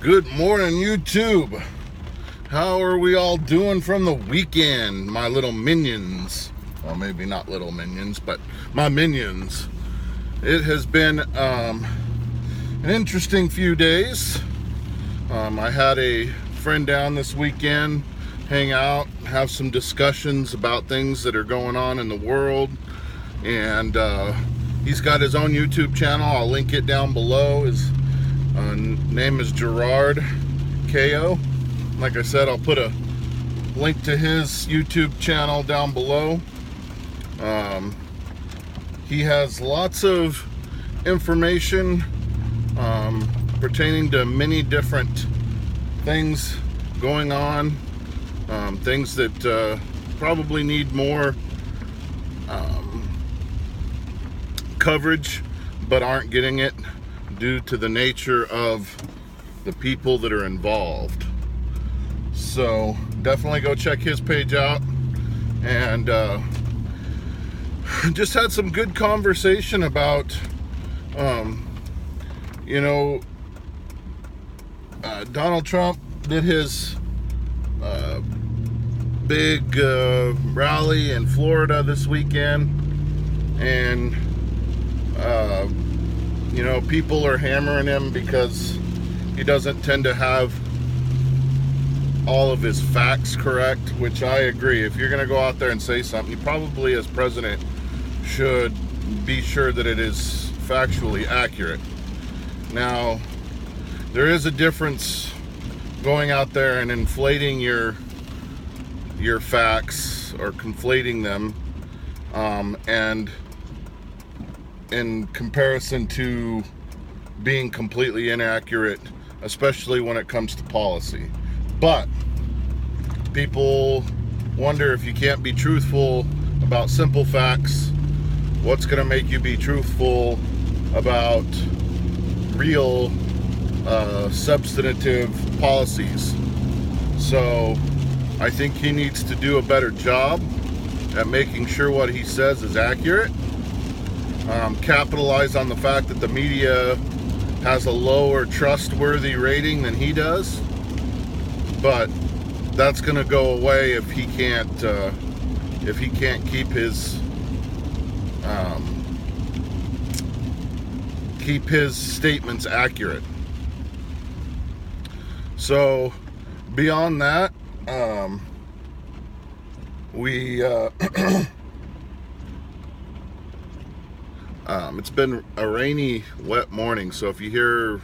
Good morning, YouTube. How are we all doing from the weekend, my little minions? Well, maybe not little minions, but my minions. It has been an interesting few days. I had a friend down this weekend, hang out, have some discussions about things that are going on in the world, and he's got his own YouTube channel. I'll link it down below. His name is Gerard Ko. Like I said, I'll put a link to his YouTube channel down below. He has lots of information pertaining to many different things going on, things that probably need more coverage but aren't getting it due to the nature of the people that are involved. So definitely go check his page out, and just had some good conversation about Donald Trump did his big rally in Florida this weekend, and people are hammering him because he doesn't tend to have all of his facts correct, which I agree. If you're going to go out there and say something, you probably, as president, should be sure that it is factually accurate. Now, there is a difference going out there and inflating your facts or conflating them, and in comparison to being completely inaccurate, especially when it comes to policy. But people wonder, if you can't be truthful about simple facts, what's going to make you be truthful about real substantive policies? So I think he needs to do a better job at making sure what he says is accurate. Capitalize on the fact that the media has a lower trustworthy rating than he does, but that's going to go away if he can't keep his statements accurate. So beyond that, it's been a rainy, wet morning, so if you hear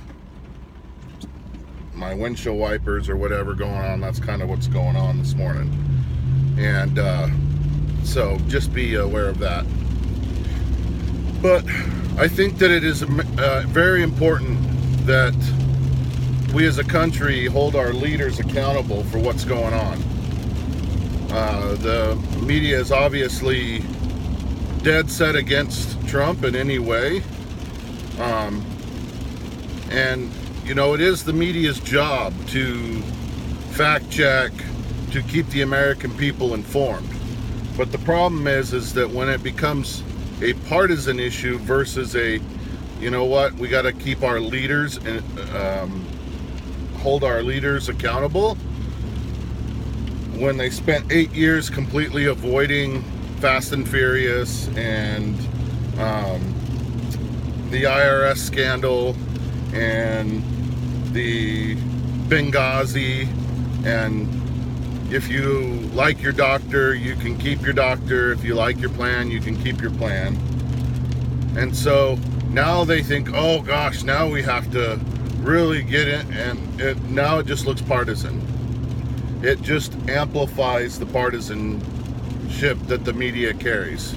my windshield wipers or whatever going on, that's kind of what's going on this morning. And so just be aware of that. But I think that it is very important that we as a country hold our leaders accountable for what's going on. The media is obviously dead set against Trump in any way, and it is the media's job to fact check, to keep the American people informed. But the problem is that when it becomes a partisan issue versus we got to keep our leaders and hold our leaders accountable. When they spent 8 years completely avoiding Fast and Furious and the IRS scandal and the Benghazi, and if you like your doctor, you can keep your doctor. If you like your plan, you can keep your plan. And so now they think, oh gosh, now we have to really get it, and now it just looks partisan. It just amplifies the partisanship that the media carries.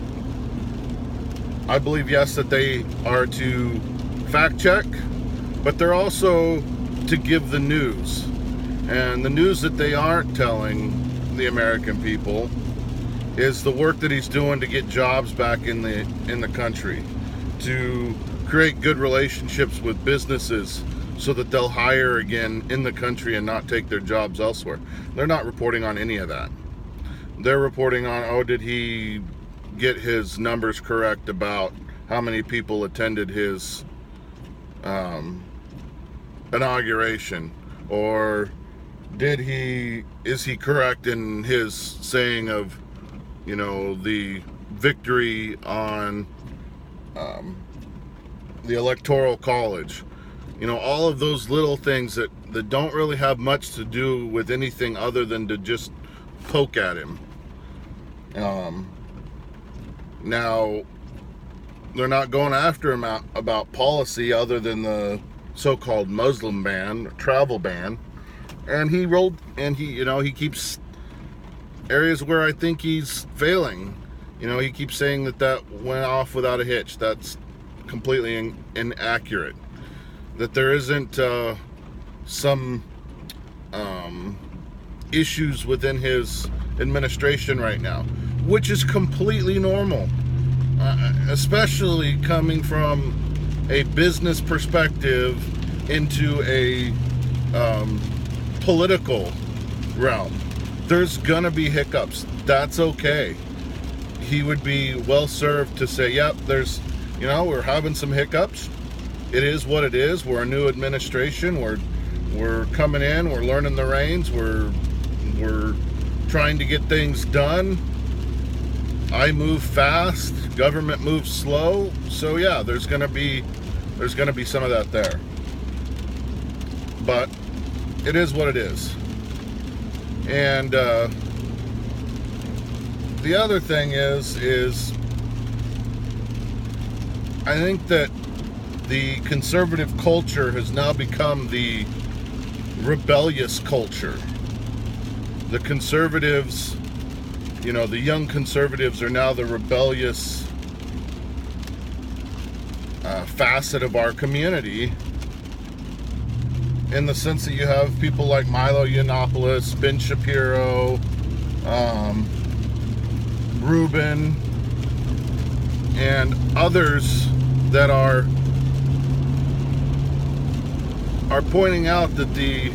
I believe, yes, that they are to fact check, but they're also to give the news. And the news that they aren't telling the American people is the work that he's doing to get jobs back in the country, to create good relationships with businesses so that they'll hire again in the country and not take their jobs elsewhere. They're not reporting on any of that. They're reporting on, did he get his numbers correct about how many people attended his inauguration? Or is he correct in his saying of, the victory on the Electoral College? All of those little things that don't really have much to do with anything other than to just poke at him. Now, they're not going after him about policy other than the so-called Muslim ban, travel ban. And he keeps areas where I think he's failing. He keeps saying that went off without a hitch. That's completely inaccurate. That there isn't some issues within his administration right now, which is completely normal, especially coming from a business perspective into a political realm. There's gonna be hiccups. That's okay. He would be well served to say, yep, we're having some hiccups. It is what it is. We're a new administration. We're coming in. We're learning the reins. We're trying to get things done. I move fast. Government moves slow. So yeah, there's gonna be some of that there. But it is what it is. And the other thing is I think that the conservative culture has now become the rebellious culture. The conservatives, the young conservatives are now the rebellious facet of our community, in the sense that you have people like Milo Yiannopoulos, Ben Shapiro, Rubin, and others that are pointing out that the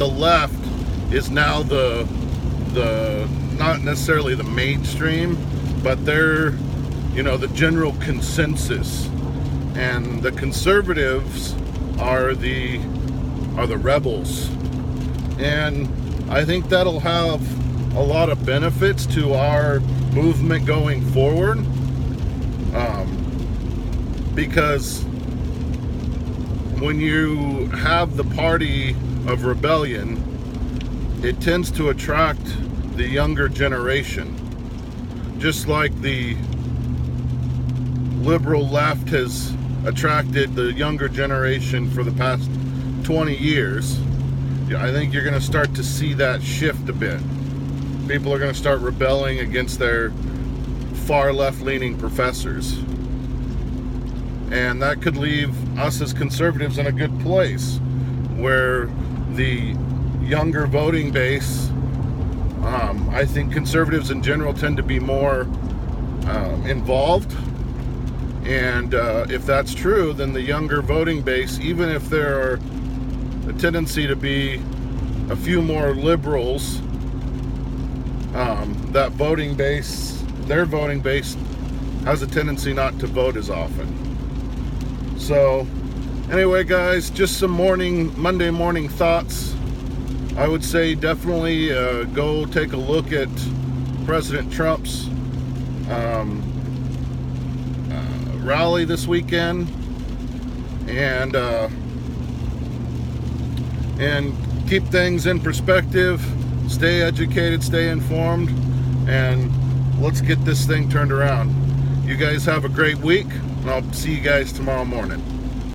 left is now the not necessarily the mainstream, but they're the general consensus, and the conservatives are the rebels. And I think that'll have a lot of benefits to our movement going forward, because when you have the party of rebellion, it tends to attract the younger generation, just like the liberal left has attracted the younger generation for the past 20 years. I think you're going to start to see that shift a bit. People are going to start rebelling against their far left-leaning professors. And that could leave us as conservatives in a good place, where the younger voting base, I think conservatives in general tend to be more involved. And if that's true, then the younger voting base, even if there are a tendency to be a few more liberals, their voting base has a tendency not to vote as often. So anyway, guys, just some Monday morning thoughts. I would say definitely go take a look at President Trump's rally this weekend, and keep things in perspective. Stay educated, stay informed, and let's get this thing turned around. You guys have a great week, and I'll see you guys tomorrow morning.